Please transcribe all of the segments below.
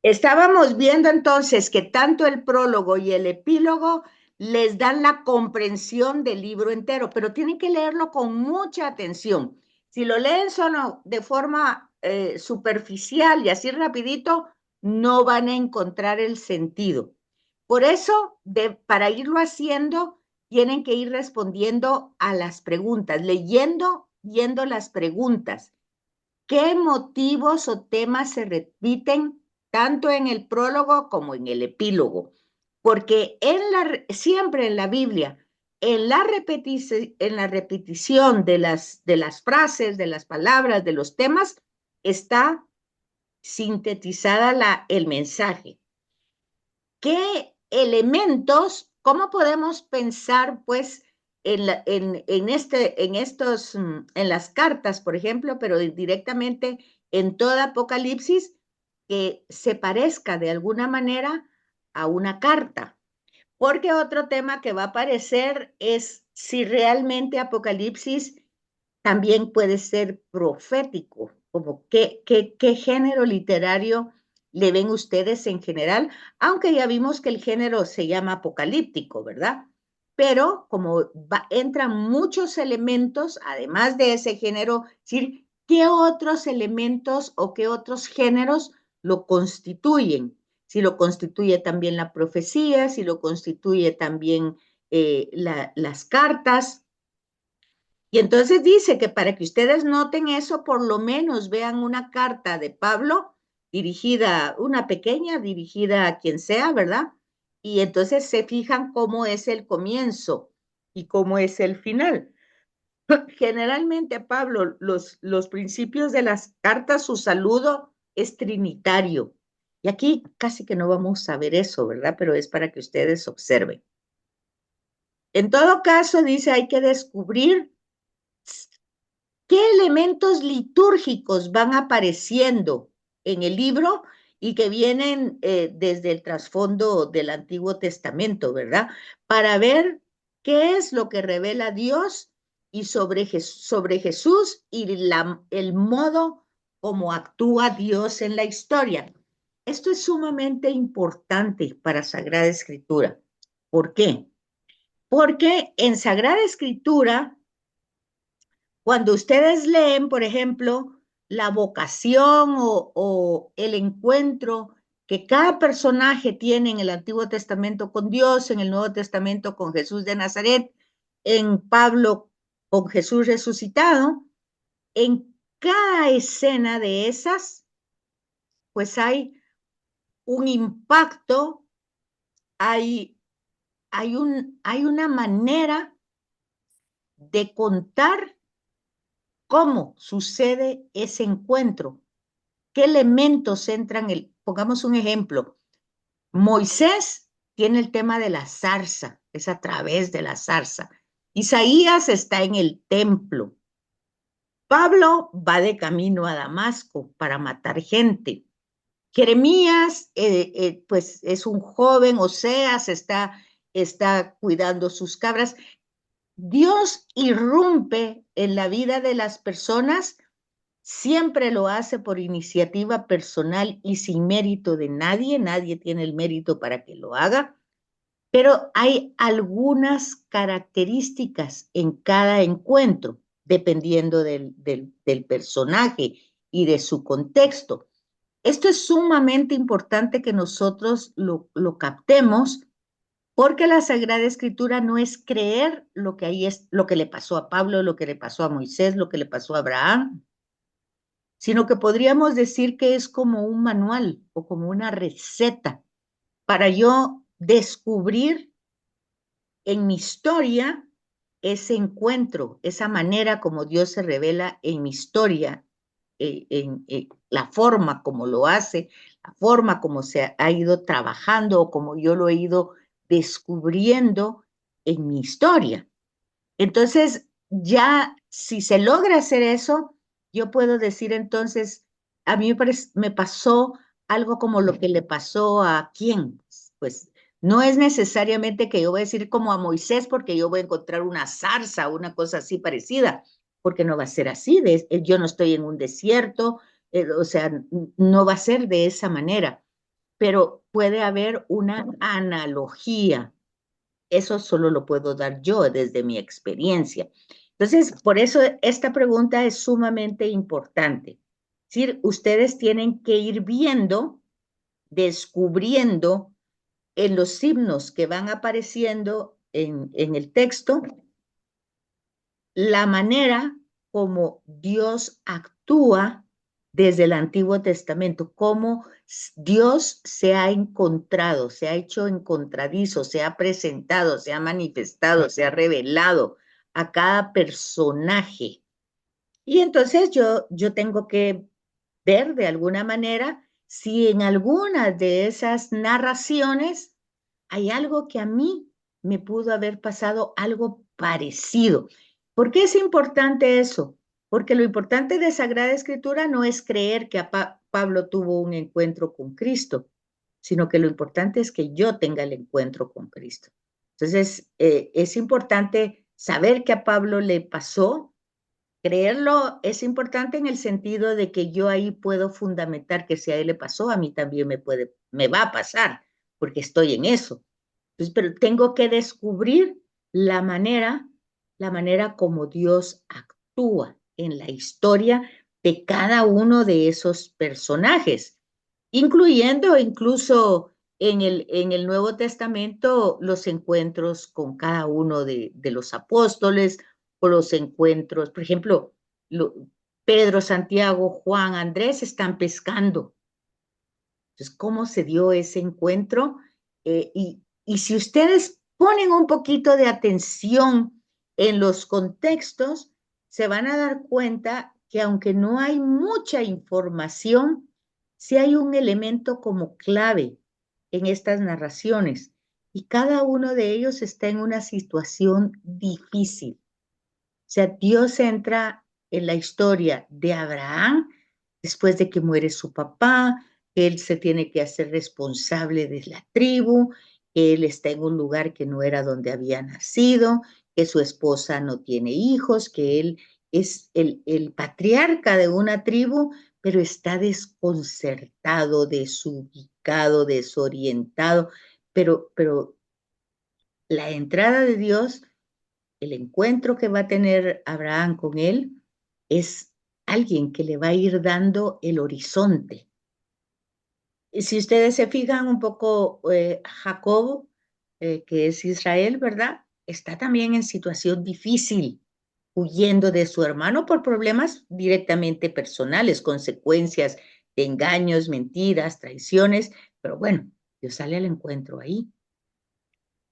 Estábamos viendo entonces que tanto el prólogo y el epílogo les dan la comprensión del libro entero, pero tienen que leerlo con mucha atención. Si lo leen solo de forma superficial y así rapidito, no van a encontrar el sentido. Por eso, para irlo haciendo, tienen que ir respondiendo a las preguntas, leyendo, viendo las preguntas. ¿Qué motivos o temas se repiten tanto en el prólogo como en el epílogo? Porque siempre en la Biblia, en la repetición de las frases, de las palabras, de los temas, está sintetizada el mensaje. ¿Qué elementos, cómo podemos pensar, pues, en las cartas, por ejemplo, pero directamente en toda Apocalipsis, que se parezca de alguna manera a una carta? Porque otro tema que va a aparecer es si realmente Apocalipsis también puede ser profético, como qué género literario le ven ustedes en general, aunque ya vimos que el género se llama apocalíptico, ¿verdad? Pero como entran muchos elementos, además de ese género, decir, ¿qué otros elementos o qué otros géneros lo constituyen? Si lo constituye también la profecía, si lo constituye también las cartas, y entonces dice que para que ustedes noten eso, por lo menos vean una carta de Pablo dirigida, una pequeña dirigida a quien sea, ¿verdad? Y entonces se fijan cómo es el comienzo y cómo es el final. Generalmente, Pablo, los principios de las cartas, su saludo es trinitario. Y aquí casi que no vamos a ver eso, ¿verdad? Pero es para que ustedes observen. En todo caso, dice, hay que descubrir qué elementos litúrgicos van apareciendo en el libro y que vienen desde el trasfondo del Antiguo Testamento, ¿verdad? Para ver qué es lo que revela Dios y sobre Jesús y el modo como actúa Dios en la historia. Esto es sumamente importante para Sagrada Escritura. ¿Por qué? Porque en Sagrada Escritura, cuando ustedes leen, por ejemplo, la vocación o el encuentro que cada personaje tiene en el Antiguo Testamento con Dios, en el Nuevo Testamento con Jesús de Nazaret, en Pablo con Jesús resucitado, en cada escena de esas, pues hay un impacto, hay una manera de contar cómo sucede ese encuentro. ¿Qué elementos entran? Pongamos un ejemplo. Moisés tiene el tema de la zarza, es a través de la zarza. Isaías está en el templo. Pablo va de camino a Damasco para matar gente. Jeremías, pues es un joven, Oseas está cuidando sus cabras. Dios irrumpe en la vida de las personas. Siempre lo hace por iniciativa personal y sin mérito de nadie. Nadie tiene el mérito para que lo haga, pero hay algunas características en cada encuentro, dependiendo del personaje y de su contexto. Esto es sumamente importante que nosotros lo captemos, porque la Sagrada Escritura no es creer lo que ahí es, lo que le pasó a Pablo, lo que le pasó a Moisés, lo que le pasó a Abraham, sino que podríamos decir que es como un manual o como una receta para yo descubrir en mi historia ese encuentro, esa manera como Dios se revela en mi historia, la forma como lo hace, la forma como se ha ido trabajando o como yo lo he ido descubriendo en mi historia. Entonces, ya si se logra hacer eso, yo puedo decir entonces, a mí me pasó algo como lo que le pasó a quién. Pues no es necesariamente que yo voy a decir como a Moisés porque yo voy a encontrar una zarza o una cosa así parecida, porque no va a ser así. Yo no estoy en un desierto, o sea, no va a ser de esa manera. pero puede haber una analogía. Eso solo lo puedo dar yo desde mi experiencia. Entonces, por eso esta pregunta es sumamente importante. Es decir, ustedes tienen que ir viendo, descubriendo en los signos que van apareciendo en el texto, la manera como Dios actúa desde el Antiguo Testamento, cómo Dios se ha encontrado, se ha hecho encontradizo, se ha presentado, se ha manifestado, se ha revelado a cada personaje. Y entonces yo tengo que ver de alguna manera si en alguna de esas narraciones hay algo que a mí me pudo haber pasado algo parecido. ¿Por qué es importante eso? Porque lo importante de Sagrada Escritura no es creer que Pablo tuvo un encuentro con Cristo, sino que lo importante es que yo tenga el encuentro con Cristo. Entonces, es importante saber que a Pablo le pasó. Creerlo es importante en el sentido de que yo ahí puedo fundamentar que si a él le pasó, a mí también me va a pasar, porque estoy en eso. Entonces, pero tengo que descubrir la manera, la manera como Dios actúa en la historia de cada uno de esos personajes, incluyendo incluso en el Nuevo Testamento los encuentros con cada uno de los apóstoles o los encuentros, por ejemplo, lo, Pedro, Santiago, Juan, Andrés están pescando. Entonces, ¿cómo se dio ese encuentro? Y si ustedes ponen un poquito de atención en los contextos, se van a dar cuenta que aunque no hay mucha información, sí hay un elemento como clave en estas narraciones. Y cada uno de ellos está en una situación difícil. O sea, Dios entra en la historia de Abraham después de que muere su papá, él se tiene que hacer responsable de la tribu, él está en un lugar que no era donde había nacido, que su esposa no tiene hijos, que él es el patriarca de una tribu, pero está desconcertado, desubicado, desorientado, pero la entrada de Dios, el encuentro que va a tener Abraham con él, es alguien que le va a ir dando el horizonte. Y si ustedes se fijan un poco, Jacob, que es Israel, ¿verdad? Está también en situación difícil, huyendo de su hermano por problemas directamente personales, consecuencias de engaños, mentiras, traiciones, pero bueno, Dios sale al encuentro ahí.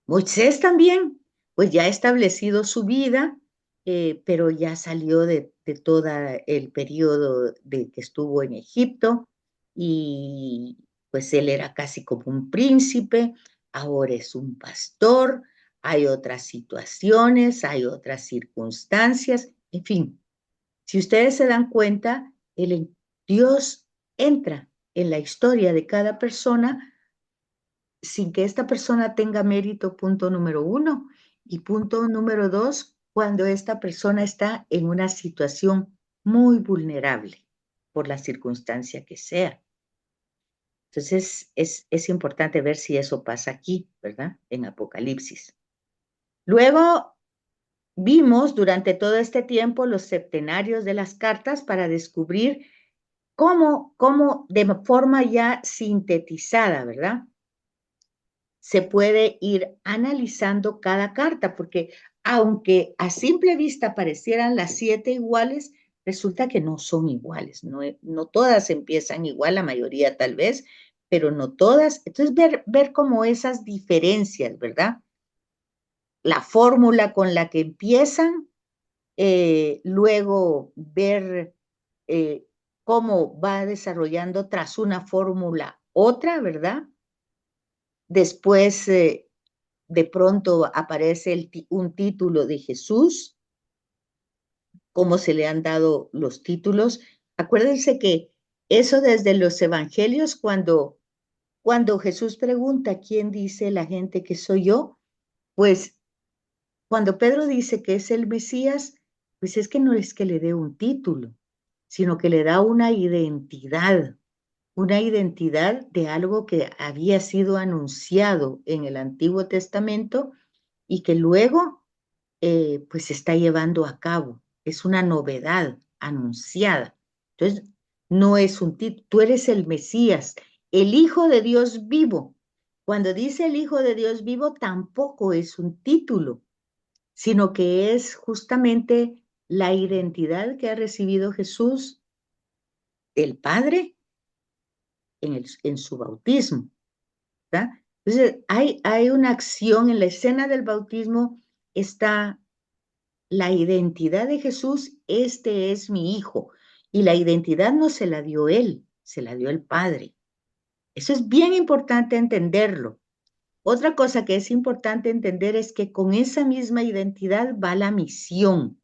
Moisés también, pues ya ha establecido su vida, pero ya salió de todo el periodo de que estuvo en Egipto y pues él era casi como un príncipe, ahora es un pastor, hay otras situaciones, hay otras circunstancias, en fin, si ustedes se dan cuenta, Dios entra en la historia de cada persona sin que esta persona tenga mérito, punto número uno. Y punto número dos, cuando esta persona está en una situación muy vulnerable por la circunstancia que sea. Entonces, es importante ver si eso pasa aquí, ¿verdad? En Apocalipsis. Luego vimos durante todo este tiempo los septenarios de las cartas para descubrir cómo de forma ya sintetizada, ¿verdad? Se puede ir analizando cada carta, porque aunque a simple vista parecieran las 7 iguales, resulta que no son iguales, no todas empiezan igual, la mayoría tal vez, pero no todas. Entonces, ver como esas diferencias, ¿verdad? La fórmula con la que empiezan, luego ver eh, cómo va desarrollando tras una fórmula otra, ¿verdad? Después, de pronto aparece un título de Jesús, cómo se le han dado los títulos. Acuérdense que eso desde los evangelios, cuando Jesús pregunta quién dice la gente que soy yo, pues cuando Pedro dice que es el Mesías, pues es que no es que le dé un título, sino que le da una identidad. una identidad de algo que había sido anunciado en el Antiguo Testamento y que luego pues se está llevando a cabo. Es una novedad anunciada. Entonces, no es un título, tú eres el Mesías, el Hijo de Dios vivo. Cuando dice el Hijo de Dios vivo, tampoco es un título, sino que es justamente la identidad que ha recibido Jesús del Padre en su bautismo. ¿Verdad? Entonces, hay una acción en la escena del bautismo, está la identidad de Jesús, este es mi hijo. Y la identidad no se la dio él, se la dio el Padre. Eso es bien importante entenderlo. Otra cosa que es importante entender es que con esa misma identidad va la misión.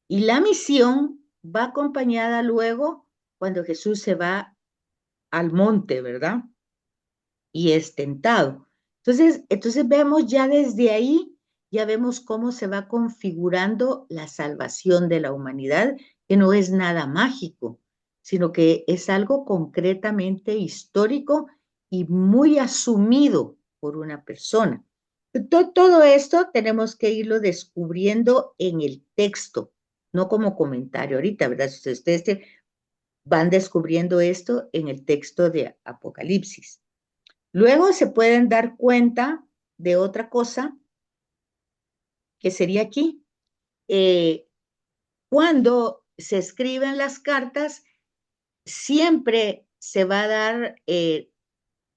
Y la misión va acompañada luego cuando Jesús se va al monte, ¿verdad? Y es tentado. Entonces vemos ya desde ahí, ya vemos cómo se va configurando la salvación de la humanidad, que no es nada mágico, sino que es algo concretamente histórico y muy asumido por una persona. Todo esto tenemos que irlo descubriendo en el texto, no como comentario ahorita, ¿verdad? Si ustedes van descubriendo esto en el texto de Apocalipsis. Luego se pueden dar cuenta de otra cosa que sería aquí. Eh, Cuando se escriben las cartas, siempre se va a dar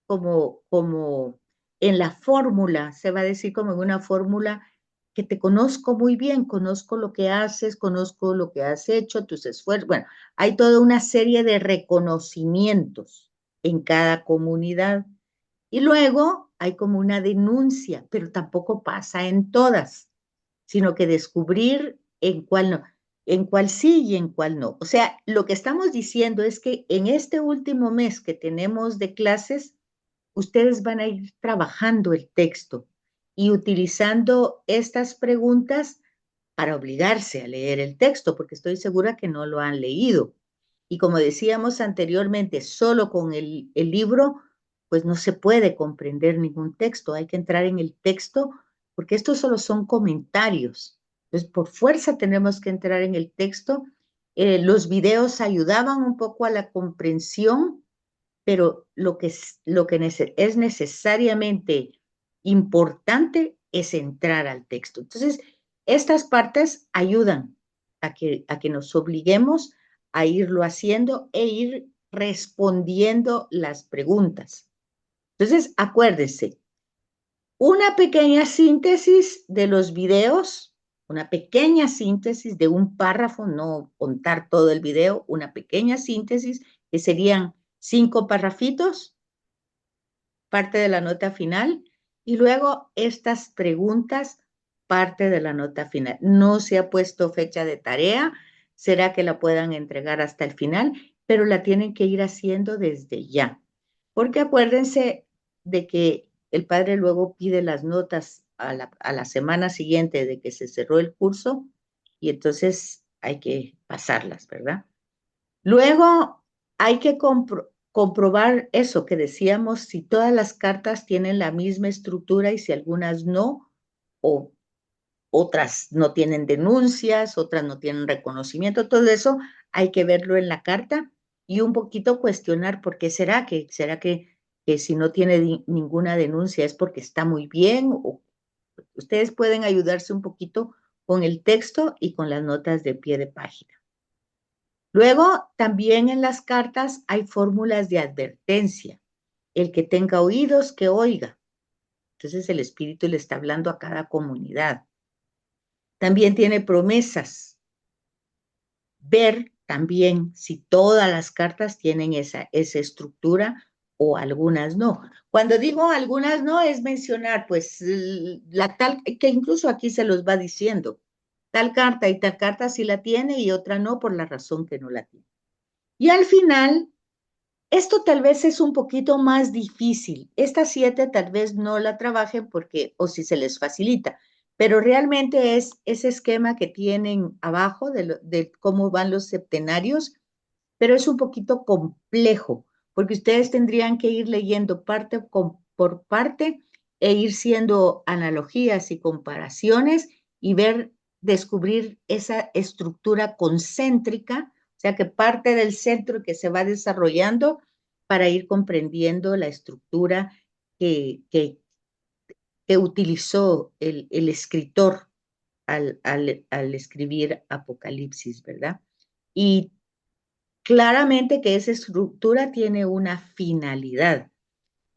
como en la fórmula, se va a decir como en una fórmula que te conozco muy bien, conozco lo que haces, conozco lo que has hecho, tus esfuerzos. Bueno, hay toda una serie de reconocimientos en cada comunidad. Y luego hay como una denuncia, pero tampoco pasa en todas, sino que descubrir en cuál no, en cuál sí y en cuál no. O sea, lo que estamos diciendo es que en este último mes que tenemos de clases, ustedes van a ir trabajando el texto y utilizando estas preguntas para obligarse a leer el texto, porque estoy segura que no lo han leído. Y como decíamos anteriormente, solo con el libro, pues no se puede comprender ningún texto, hay que entrar en el texto, porque estos solo son comentarios. Entonces, por fuerza tenemos que entrar en el texto. Los videos ayudaban un poco a la comprensión, pero lo que es necesariamente importante es entrar al texto. Entonces, estas partes ayudan a que nos obliguemos a irlo haciendo e ir respondiendo las preguntas. Entonces, acuérdense, una pequeña síntesis de los videos, una pequeña síntesis de un párrafo, no contar todo el video, una pequeña síntesis que serían 5 parrafitos, parte de la nota final, y luego estas preguntas, parte de la nota final. No se ha puesto fecha de tarea, será que la puedan entregar hasta el final, pero la tienen que ir haciendo desde ya. Porque acuérdense de que el padre luego pide las notas a la semana siguiente de que se cerró el curso y entonces hay que pasarlas, ¿verdad? Luego hay que comprobar eso que decíamos, si todas las cartas tienen la misma estructura y si algunas no, o otras no tienen denuncias, otras no tienen reconocimiento, todo eso hay que verlo en la carta y un poquito cuestionar por qué será que si no tiene ninguna denuncia es porque está muy bien, o ustedes pueden ayudarse un poquito con el texto y con las notas de pie de página. Luego, también en las cartas hay fórmulas de advertencia. El que tenga oídos, que oiga. Entonces el Espíritu le está hablando a cada comunidad. También tiene promesas. Ver también si todas las cartas tienen esa estructura o algunas no. Cuando digo algunas no, es mencionar, pues, la tal, que incluso aquí se los va diciendo. Tal carta y tal carta sí la tiene y otra no por la razón que no la tiene. Y al final, esto tal vez es un poquito más difícil. Estas 7 tal vez no la trabajen porque, o si se les facilita, pero realmente es ese esquema que tienen abajo de cómo van los septenarios, pero es un poquito complejo, porque ustedes tendrían que ir leyendo por parte e ir haciendo analogías y comparaciones y descubrir esa estructura concéntrica, o sea, que parte del centro que se va desarrollando para ir comprendiendo la estructura que, que, que utilizó el escritor al escribir Apocalipsis, ¿verdad? Y claramente que esa estructura tiene una finalidad,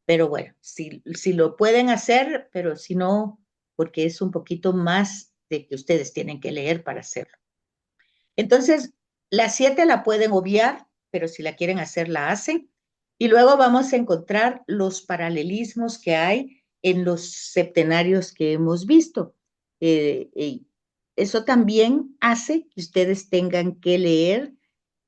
pero bueno, si lo pueden hacer, pero si no, porque es un poquito más de que ustedes tienen que leer para hacerlo. Entonces, la 7 la pueden obviar, pero si la quieren hacer, la hacen. Y luego vamos a encontrar los paralelismos que hay en los septenarios que hemos visto. Eso también hace que ustedes tengan que leer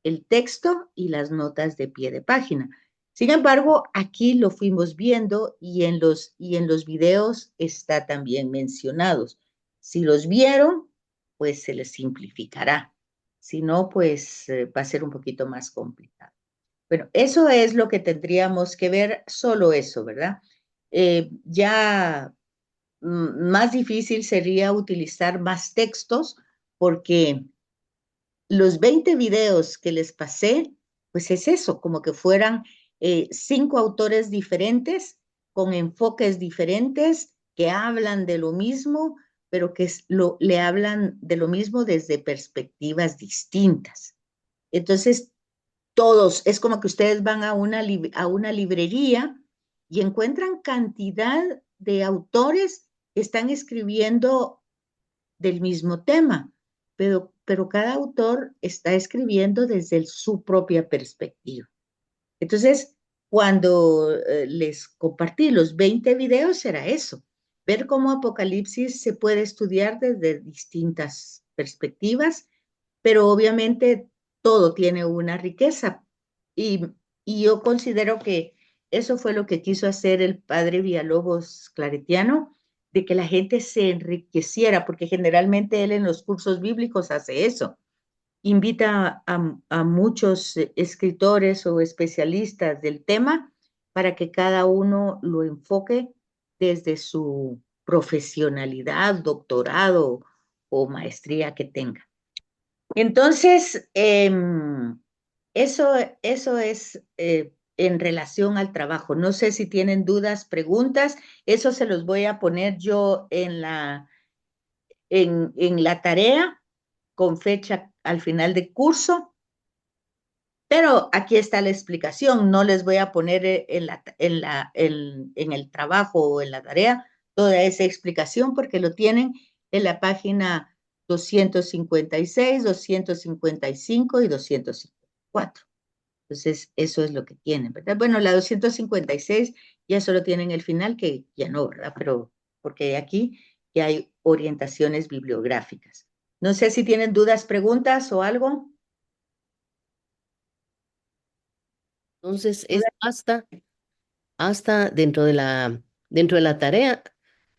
el texto y las notas de pie de página. Sin embargo, aquí lo fuimos viendo y en los videos está también mencionados. Si los vieron, pues se les simplificará. Si no, pues va a ser un poquito más complicado. Bueno, eso es lo que tendríamos que ver, solo eso, ¿verdad? Ya más difícil sería utilizar más textos porque los 20 videos que les pasé, pues es eso, como que fueran 5 autores diferentes, con enfoques diferentes, que hablan de lo mismo, pero que le hablan de lo mismo desde perspectivas distintas. Entonces, todos, es como que ustedes van a una librería y encuentran cantidad de autores que están escribiendo del mismo tema, pero cada autor está escribiendo desde su propia perspectiva. Entonces, cuando les compartí los 20 videos, era eso, ver cómo Apocalipsis se puede estudiar desde distintas perspectivas, pero obviamente todo tiene una riqueza. Y, y yo considero que eso fue lo que quiso hacer el padre Villalobos Claretiano, de que la gente se enriqueciera, porque generalmente él en los cursos bíblicos hace eso. Invita a muchos escritores o especialistas del tema para que cada uno lo enfoque desde su profesionalidad, doctorado o maestría que tenga. Entonces, eso, eso es en relación al trabajo. No sé si tienen dudas, preguntas. Eso se los voy a poner yo en la tarea con fecha al final del curso. Pero aquí está la explicación. No les voy a poner en el trabajo o en la tarea toda esa explicación porque lo tienen en la página 256, 255 y 254. Entonces, eso es lo que tienen, ¿verdad? Bueno, la 256 ya solo tienen el final, que ya no, ¿verdad? Pero porque aquí ya hay orientaciones bibliográficas. No sé si tienen dudas, preguntas o algo. Entonces es hasta dentro de la tarea,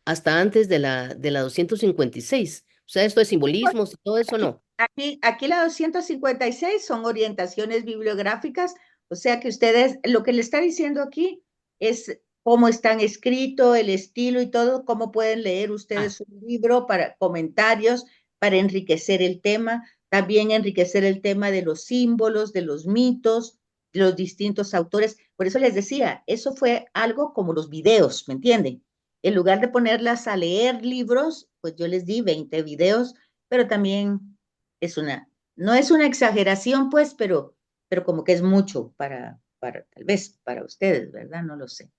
hasta antes de la 256. O sea, esto es simbolismos y todo eso, Aquí, no. aquí la 256 son orientaciones bibliográficas, o sea que ustedes, lo que le está diciendo aquí es cómo están escritos, el estilo y todo, cómo pueden leer Ah, ustedes un libro para comentarios, para enriquecer el tema, también enriquecer el tema de los símbolos, de los mitos, de los distintos autores. Por eso les decía, eso fue algo como los videos, ¿me entienden? En lugar de ponerlas a leer libros, pues yo les di 20 videos, pero también es no es una exageración, pues, pero como que es mucho tal vez para ustedes, ¿verdad? No lo sé.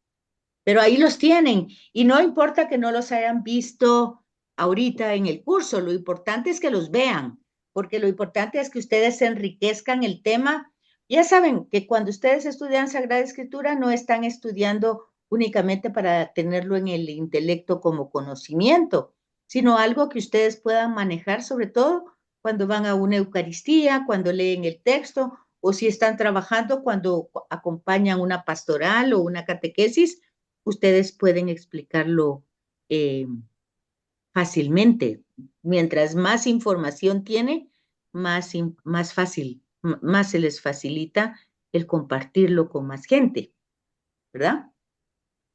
Pero ahí los tienen y no importa que no los hayan visto ahorita en el curso, lo importante es que los vean, porque lo importante es que ustedes se enriquezcan el tema. Ya saben que cuando ustedes estudian Sagrada Escritura no están estudiando únicamente para tenerlo en el intelecto como conocimiento, sino algo que ustedes puedan manejar, sobre todo cuando van a una Eucaristía, cuando leen el texto o si están trabajando cuando acompañan una pastoral o una catequesis, ustedes pueden explicarlo eh, fácilmente. Mientras más información tiene, más fácil más se les facilita el compartirlo con más gente, ¿verdad?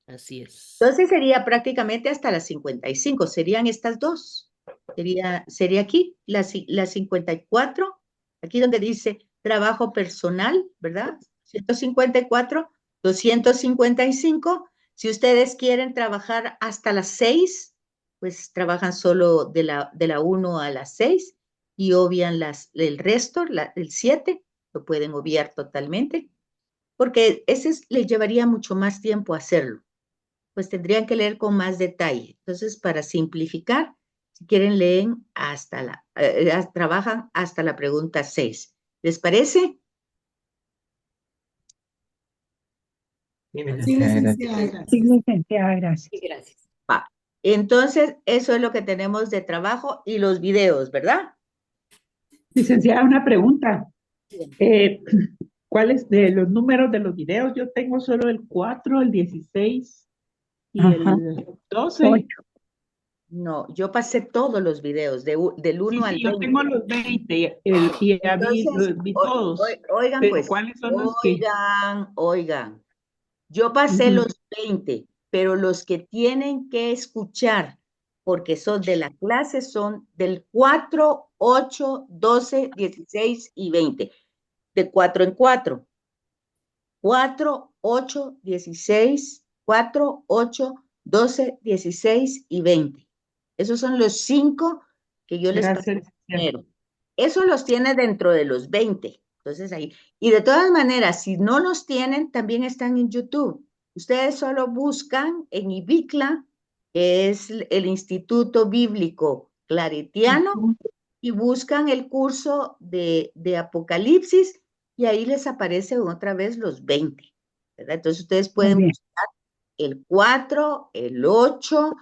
Así es. Entonces sería prácticamente hasta las 55, serían estas dos. Sería aquí, la 54, aquí donde dice trabajo personal, ¿verdad? 154, 255. Si ustedes quieren trabajar hasta las 6, pues trabajan solo de la 1 a las 6 y obvian el resto, el 7, lo pueden obviar totalmente, porque les llevaría mucho más tiempo hacerlo, pues tendrían que leer con más detalle. Entonces, para simplificar, si quieren, leen trabajan hasta la pregunta 6. ¿Les parece? Sí, Sí, licenciada, licenciada, gracias. gracias. Sí, licenciada, gracias. Sí, gracias. Va. Entonces, eso es lo que tenemos de trabajo y los videos, ¿verdad? Licenciada, una pregunta. Bien. ¿Cuáles de los números de los videos? Yo tengo solo el 4, el 16 y Ajá. el 12. 8. No, yo pasé todos los videos del 1 Sí, al sí, yo 20. tengo los 20 y ya Entonces, vi todos. oigan, Pero pues, ¿cuáles son los que? oigan. Yo pasé Ujú. los 20, pero los que tienen que escuchar, porque son de la clase, son del 4, 8, 12, 16 y 20. De 4 en 4. 4, 8, 16, 4, 8, 12, 16 y 20. Esos son los 5 que yo les pasé Gracias, licenciada. primero. Eso los tiene dentro de los 20. Entonces ahí. Y de todas maneras, si no los tienen, también están en YouTube. Ustedes solo buscan en IBICLA, que es el Instituto Bíblico Claretiano, y buscan el curso de Apocalipsis y ahí les aparecen otra vez los 20, ¿verdad? Entonces ustedes Muy pueden bien. buscar el 4, el 8,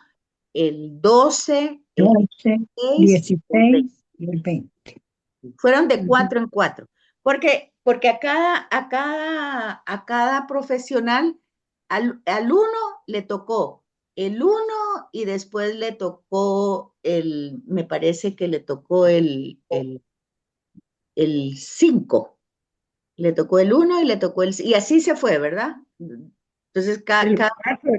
el 12, el 12, 6 y el 16 20. y el 20. Fueron de Ujú. 4 en 4. Porque a cada profesional, al uno le tocó el 1 y después le tocó me parece que le tocó el 5. Le tocó el 1 y le tocó y así se fue, ¿verdad? Entonces, El 4,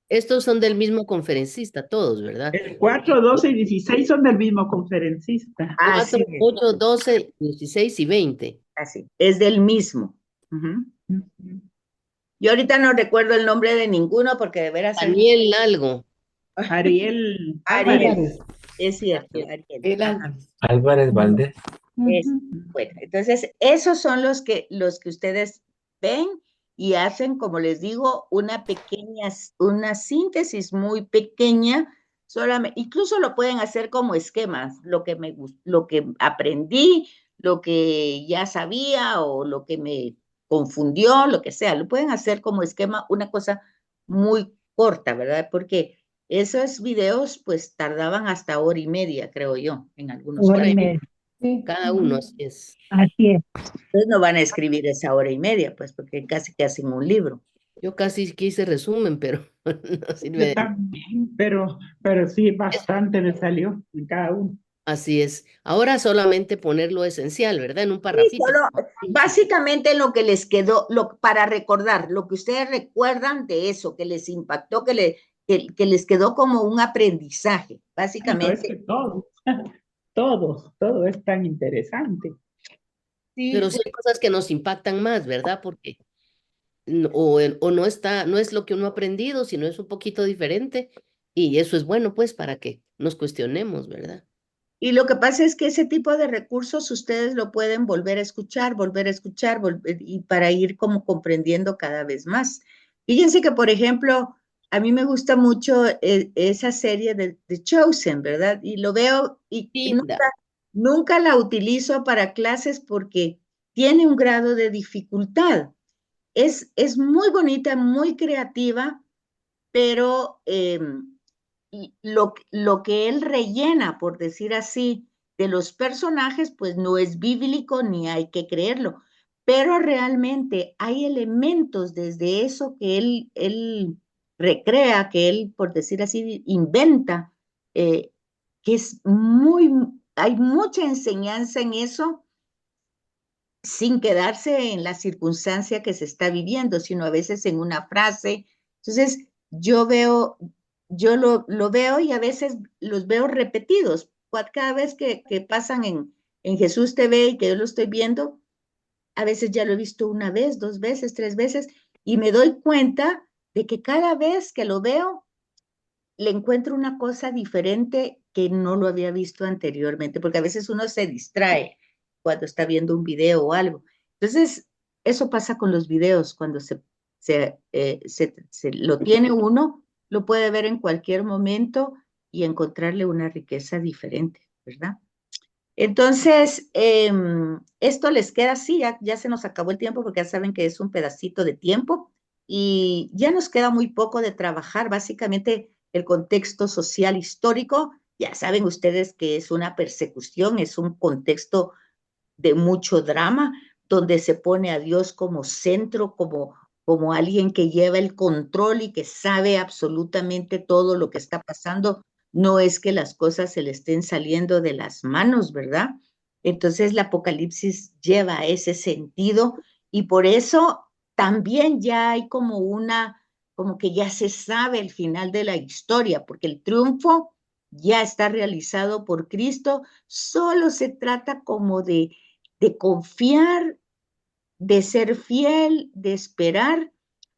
Estos son del mismo conferencista, todos, ¿verdad? el 4, 12 y 16 son del mismo conferencista. 4, así es, 8, 12, 16 y 20. así, es del mismo. Ujú. Ujú. Yo ahorita no recuerdo el nombre de ninguno porque de veras Daniel algo. Ariel Ariel, Álvarez. es cierto, Ariel. Ariel. El Ajá, Álvarez. Álvarez Valdés. es, Ujú. bueno, entonces esos son los que ustedes ven y hacen, como les digo, una síntesis muy pequeña, solamente, incluso lo pueden hacer como esquemas, lo que aprendí, lo que ya sabía o lo que me confundió, lo que sea, lo pueden hacer como esquema, una cosa muy corta, ¿verdad? Porque esos videos pues tardaban hasta hora y media, creo yo, en algunos Hora Hora y y casos. media. Sí. cada uno, así es. Así es. Entonces no van a escribir esa hora y media, pues, porque casi que hacen un libro. Yo casi quise resumen, pero no sirve Yo de nada. también, pero sí, bastante me salió en cada uno. Así es. Ahora solamente poner lo esencial, ¿verdad? En un Y parrafito. solo, básicamente lo que les quedó, para recordar, lo que ustedes recuerdan de eso, que les impactó, que les quedó como un aprendizaje, No, es básicamente. que todo es tan interesante. Pero Sí, sí hay cosas que nos impactan más, ¿verdad? Porque o no está, no es lo que uno ha aprendido, sino es un poquito diferente. Y eso es bueno, pues, para que nos cuestionemos, ¿verdad? y lo que pasa es que ese tipo de recursos ustedes lo pueden volver a escuchar, y para ir como comprendiendo cada vez más. Fíjense que, por ejemplo, a mí me gusta mucho esa serie de The Chosen, ¿verdad? Y lo veo y Linda. nunca la utilizo para clases porque tiene un grado de dificultad. Es muy bonita, muy creativa, pero lo que él rellena, por decir así, de los personajes, pues no es bíblico ni hay que creerlo, pero realmente hay elementos desde eso que él recrea, que él, por decir así, inventa, eh, que hay mucha enseñanza en eso sin quedarse en la circunstancia que se está viviendo, sino a veces en una frase. Entonces, yo lo veo y a veces los veo repetidos. Cada vez que pasan en Jesús TV y que yo lo estoy viendo, a veces ya lo he visto una vez, 2 veces, 3 veces, y me doy cuenta de que cada vez que lo veo, le encuentro una cosa diferente que no lo había visto anteriormente, porque a veces uno se distrae cuando está viendo un video o algo. Entonces, eso pasa con los videos, cuando se lo tiene uno, lo puede ver en cualquier momento y encontrarle una riqueza diferente, ¿verdad? Entonces, esto les queda así, ya se nos acabó el tiempo porque ya saben que es un pedacito de tiempo y ya nos queda muy poco de trabajar. Básicamente, el contexto social histórico, ya saben ustedes que es una persecución, es un contexto de mucho drama, donde se pone a Dios como centro, como alguien que lleva el control y que sabe absolutamente todo lo que está pasando. No es que las cosas se le estén saliendo de las manos, ¿verdad? Entonces el Apocalipsis lleva ese sentido y por eso también ya hay como que ya se sabe el final de la historia, porque el triunfo ya está realizado por Cristo, solo se trata como de confiar, de ser fiel, de esperar,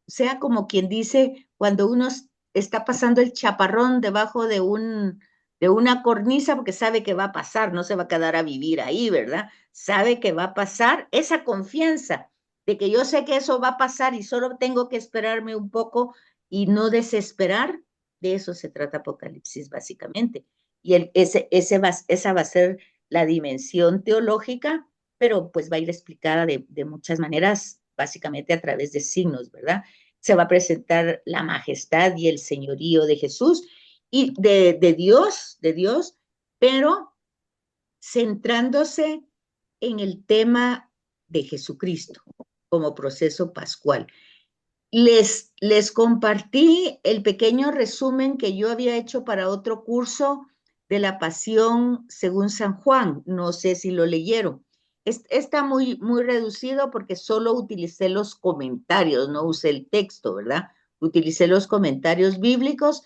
o sea, como quien dice, cuando uno está pasando el chaparrón debajo de una cornisa porque sabe que va a pasar, no se va a quedar a vivir ahí, ¿verdad? Sabe que va a pasar, esa confianza de que yo sé que eso va a pasar y solo tengo que esperarme un poco y no desesperar, de eso se trata Apocalipsis básicamente. Y esa va a ser la dimensión teológica, pero pues va a ir explicada de muchas maneras, básicamente a través de signos, ¿verdad? Se va a presentar la majestad y el señorío de Jesús y de Dios, pero centrándose en el tema de Jesucristo como proceso pascual. Les compartí el pequeño resumen que yo había hecho para otro curso de la Pasión según San Juan. No sé si lo leyeron. Está muy reducido porque solo utilicé los comentarios, no usé el texto, ¿verdad? Utilicé los comentarios bíblicos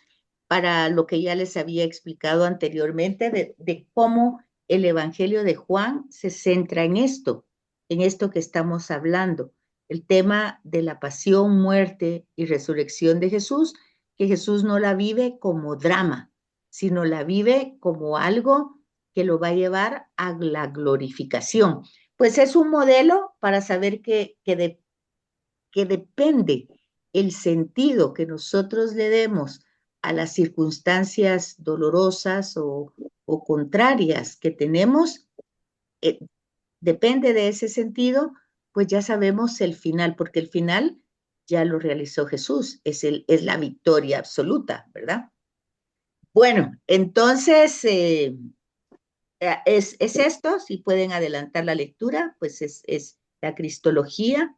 para lo que ya les había explicado anteriormente de cómo el Evangelio de Juan se centra en esto que estamos hablando, el tema de la pasión, muerte y resurrección de Jesús, que Jesús no la vive como drama, sino la vive como algo que lo va a llevar a la glorificación. Pues es un modelo para saber que depende el sentido que nosotros le demos a las circunstancias dolorosas o contrarias que tenemos, depende de ese sentido, pues ya sabemos el final, porque el final ya lo realizó Jesús, es la victoria absoluta, ¿verdad? Bueno, entonces es esto, si pueden adelantar la lectura, pues es la cristología,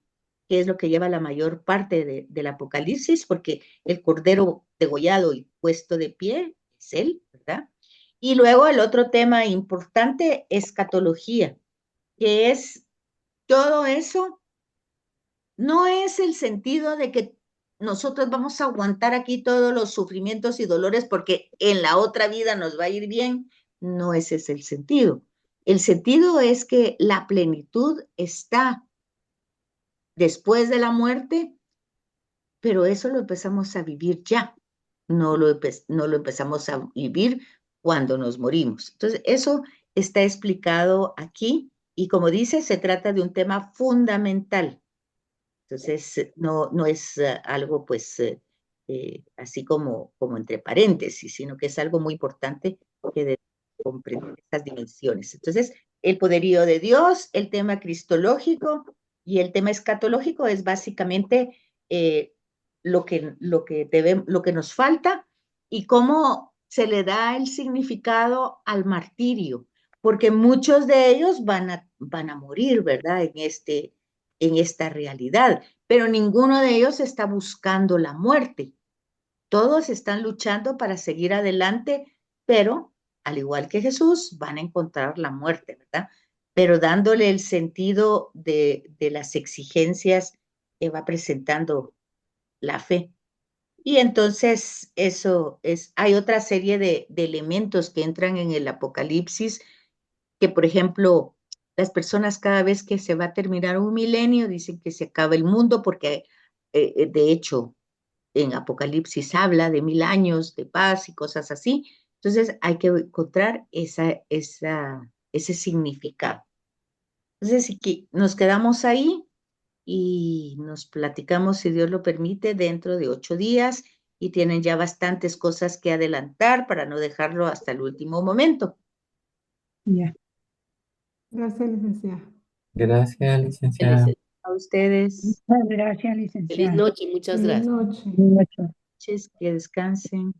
que es lo que lleva la mayor parte del Apocalipsis, porque el cordero degollado y puesto de pie es él, ¿verdad? Y luego el otro tema importante, escatología, que es todo eso, no es el sentido de que nosotros vamos a aguantar aquí todos los sufrimientos y dolores porque en la otra vida nos va a ir bien, no ese es el sentido. El sentido es que la plenitud está después de la muerte, pero eso lo empezamos a vivir ya, no lo empezamos a vivir cuando nos morimos. Entonces, eso está explicado aquí y como dice, se trata de un tema fundamental. Entonces, no es algo pues así como entre paréntesis, sino que es algo muy importante que debe comprender estas dimensiones. Entonces, el poderío de Dios, el tema cristológico y el tema escatológico es básicamente lo que nos falta y cómo se le da el significado al martirio, porque muchos de ellos van a morir, ¿verdad? En esta realidad, pero ninguno de ellos está buscando la muerte. Todos están luchando para seguir adelante, pero al igual que Jesús, van a encontrar la muerte, ¿verdad? pero dándole el sentido de las exigencias que va presentando la fe. Y entonces hay otra serie de elementos que entran en el Apocalipsis, que por ejemplo, las personas cada vez que se va a terminar un milenio dicen que se acaba el mundo porque de hecho en Apocalipsis habla de 1000 años de paz y cosas así. Entonces hay que encontrar ese significado. Entonces, si nos quedamos ahí y nos platicamos, si Dios lo permite, dentro de 8 días y tienen ya bastantes cosas que adelantar para no dejarlo hasta el último momento. Ya. Gracias, licenciada. Gracias, licenciada. Feliz, A ustedes, Muchas gracias, feliz licenciada. noche, muchas Feliz gracias. noche. Mucho. que descansen.